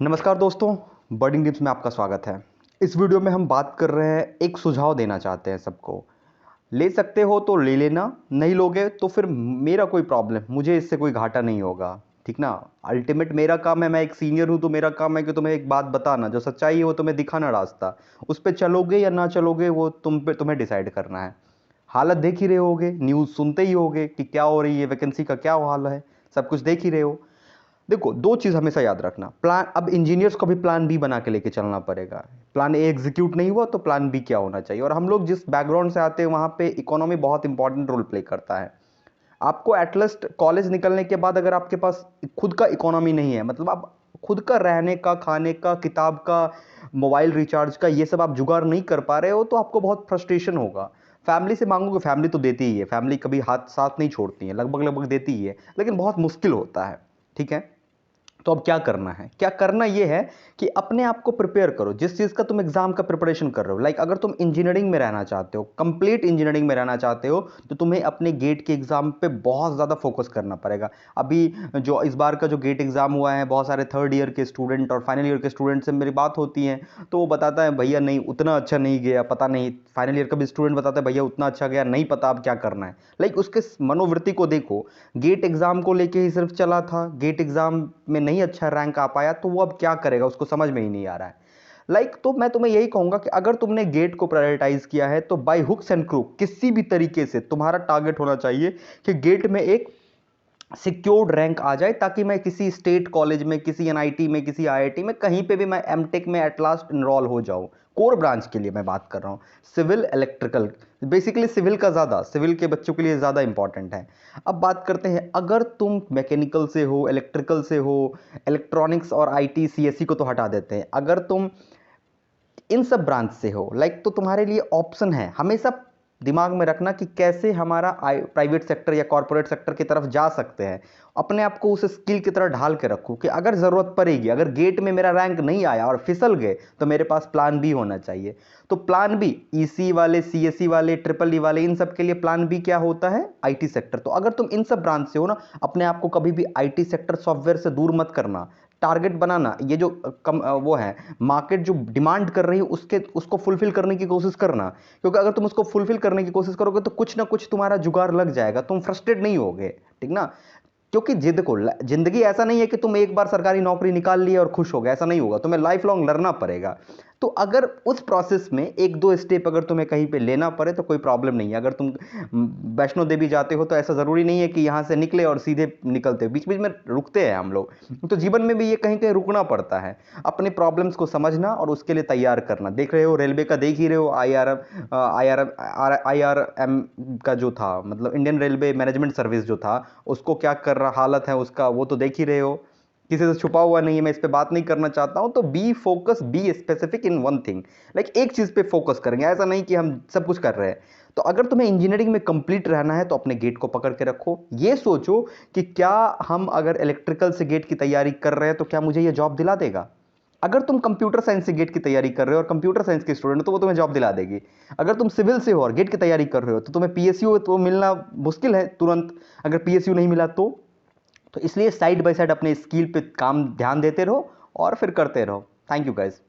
नमस्कार दोस्तों, बर्डिंग टिप्स में आपका स्वागत है। इस वीडियो में हम बात कर रहे हैं, एक सुझाव देना चाहते हैं सबको। ले सकते हो तो ले लेना, नहीं लोगे तो फिर मेरा कोई प्रॉब्लम, मुझे इससे कोई घाटा नहीं होगा, ठीक ना। अल्टीमेट मेरा काम है, मैं एक सीनियर हूं तो मेरा काम है कि तुम्हें एक बात बताना, जो सच्चाई है वो तुम्हें दिखाना रास्ता। उस पर चलोगे या ना चलोगे वो तुम्हें डिसाइड करना है। हालत देख ही रहे होगे, न्यूज़ सुनते ही होगे कि क्या हो रही है, वैकेंसी का क्या हाल है, सब कुछ देख ही रहे हो। देखो, दो चीज़ हमेशा याद रखना। प्लान, अब इंजीनियर्स को भी प्लान बी बना के लेके चलना पड़ेगा। प्लान ए एग्जीक्यूट नहीं हुआ तो प्लान बी क्या होना चाहिए। और हम लोग जिस बैकग्राउंड से आते हैं वहाँ पे इकोनॉमी बहुत इंपॉर्टेंट रोल प्ले करता है। आपको एटलीस्ट कॉलेज निकलने के बाद अगर आपके पास खुद का इकोनॉमी नहीं है, मतलब आप खुद का रहने का, खाने का, किताब का, मोबाइल रिचार्ज का, ये सब आप जुगाड़ नहीं कर पा रहे हो तो आपको बहुत फ्रस्ट्रेशन होगा। फैमिली से मांगोगे, फैमिली तो देती ही है, फैमिली कभी हाथ साथ नहीं छोड़ती है, लगभग लगभग देती ही है, लेकिन बहुत मुश्किल होता है, ठीक है। तो अब क्या करना है, क्या करना ये है कि अपने आप को प्रिपेयर करो जिस चीज़ का तुम एग्जाम का प्रिपरेशन कर रहे हो। लाइक अगर तुम इंजीनियरिंग में रहना चाहते हो, कंप्लीट इंजीनियरिंग में रहना चाहते हो, तो तुम्हें अपने गेट के एग्जाम पे बहुत ज़्यादा फोकस करना पड़ेगा। अभी जो इस बार का जो गेट एग्जाम हुआ है, बहुत सारे थर्ड ईयर के स्टूडेंट और फाइनल ईयर के स्टूडेंट से मेरी बात होती है, तो वो बताता है भैया नहीं उतना अच्छा नहीं गया, पता नहीं। फाइनल ईयर का भी स्टूडेंट बताता है भैया उतना अच्छा गया नहीं, पता अब क्या करना है। लाइक उसके मनोवृत्ति को देखो, गेट एग्जाम को लेके ही सिर्फ चला था, गेट एग्जाम में नहीं अच्छा रैंक आ पाया, तो वो अब क्या करेगा, उसको समझ में ही नहीं आ रहा है। तो मैं तुम्हें यही कहूंगा कि अगर तुमने गेट को प्रायोरिटाइज किया है तो बाय हुक्स एंड क्रूक किसी भी तरीके से तुम्हारा टारगेट होना चाहिए कि गेट में एक सिक्योर्ड रैंक आ जाए, ताकि मैं किसी स्टेट कॉलेज में, किसी एनआईटी में, किसी आईआईटी में, कहीं पे भी मैं एमटेक में एट लास्ट इनरोल हो जाऊं। कोर ब्रांच के लिए मैं बात कर रहा हूं, सिविल इलेक्ट्रिकल, बेसिकली सिविल का ज़्यादा, सिविल के बच्चों के लिए ज़्यादा इंपॉर्टेंट है। अब बात करते हैं, अगर तुम मैकेनिकल से हो, इलेक्ट्रिकल से हो, इलेक्ट्रॉनिक्स और आईटी सीएससी को तो हटा देते हैं, अगर तुम इन सब ब्रांच से हो, तो तुम्हारे लिए ऑप्शन है। हमेशा दिमाग में रखना कि कैसे हमारा प्राइवेट सेक्टर या कॉर्पोरेट सेक्टर की तरफ जा सकते हैं। अपने आप को उस स्किल की तरह ढाल के रखो कि अगर ज़रूरत पड़ेगी, अगर गेट में मेरा रैंक नहीं आया और फिसल गए, तो मेरे पास प्लान बी होना चाहिए। तो प्लान बी, ईसी वाले, सीएससी वाले, ट्रिपल ई वाले, इन सब के लिए प्लान बी क्या होता है? IT sector. तो अगर तुम इन सब ब्रांच से हो ना, अपने आप को कभी भी आईटी सेक्टर सॉफ्टवेयर से दूर मत करना। टारगेट बनाना, ये जो वो है, मार्केट जो डिमांड कर रही है उसको फुलफिल करने की कोशिश करना। क्योंकि अगर तुम उसको फुलफिल करने की कोशिश करोगे तो कुछ ना कुछ तुम्हारा जुगाड़ लग जाएगा, तुम फ्रस्ट्रेट नहीं होगे, ठीक ना। क्योंकि जिंदगी ऐसा नहीं है कि तुम एक बार सरकारी नौकरी निकाल ली और खुश हो गए, ऐसा नहीं होगा, तुम्हें लाइफ लॉन्ग लड़ना पड़ेगा। तो अगर उस प्रोसेस में एक दो स्टेप अगर तुम्हें कहीं पे लेना पड़े तो कोई प्रॉब्लम नहीं है। अगर तुम वैष्णो देवी जाते हो तो ऐसा ज़रूरी नहीं है कि यहाँ से निकले और सीधे निकलते हो, बीच बीच में रुकते हैं हम लोग। तो जीवन में भी ये कहीं कहीं रुकना पड़ता है। अपने प्रॉब्लम्स को समझना और उसके लिए तैयार करना। देख रहे हो रेलवे का, देख ही रहे हो, IRM का जो था, मतलब इंडियन रेलवे मैनेजमेंट सर्विस जो था, उसको क्या कर रहा हालत है उसका, वो तो देख ही रहे हो। किसी से छुपा हुआ नहीं है, मैं इस पे बात नहीं करना चाहता हूं। तो B focus, be specific in one thing. एक चीज पे फोकस करेंगे, ऐसा नहीं कि हम सब कुछ कर रहे हैं। तो अगर तुम्हें इंजीनियरिंग में कंप्लीट रहना है तो अपने गेट को पकड़ के रखो। ये सोचो कि क्या हम अगर इलेक्ट्रिकल से गेट की तैयारी कर रहे हैं तो क्या मुझे ये जॉब दिला देगा। अगर तुम कंप्यूटर साइंस से गेट की तैयारी कर रहे हो और कंप्यूटर साइंस के स्टूडेंट हो तो वो तुम्हें जॉब दिला देगी। अगर तुम सिविल से हो और गेट की तैयारी कर रहे हो तो तुम्हें पीएसयू तो मिलना मुश्किल है तुरंत, अगर पीएसयू नहीं मिला तो इसलिए साइड बाय साइड अपने स्किल पे काम ध्यान देते रहो और फिर करते रहो। Thank you guys.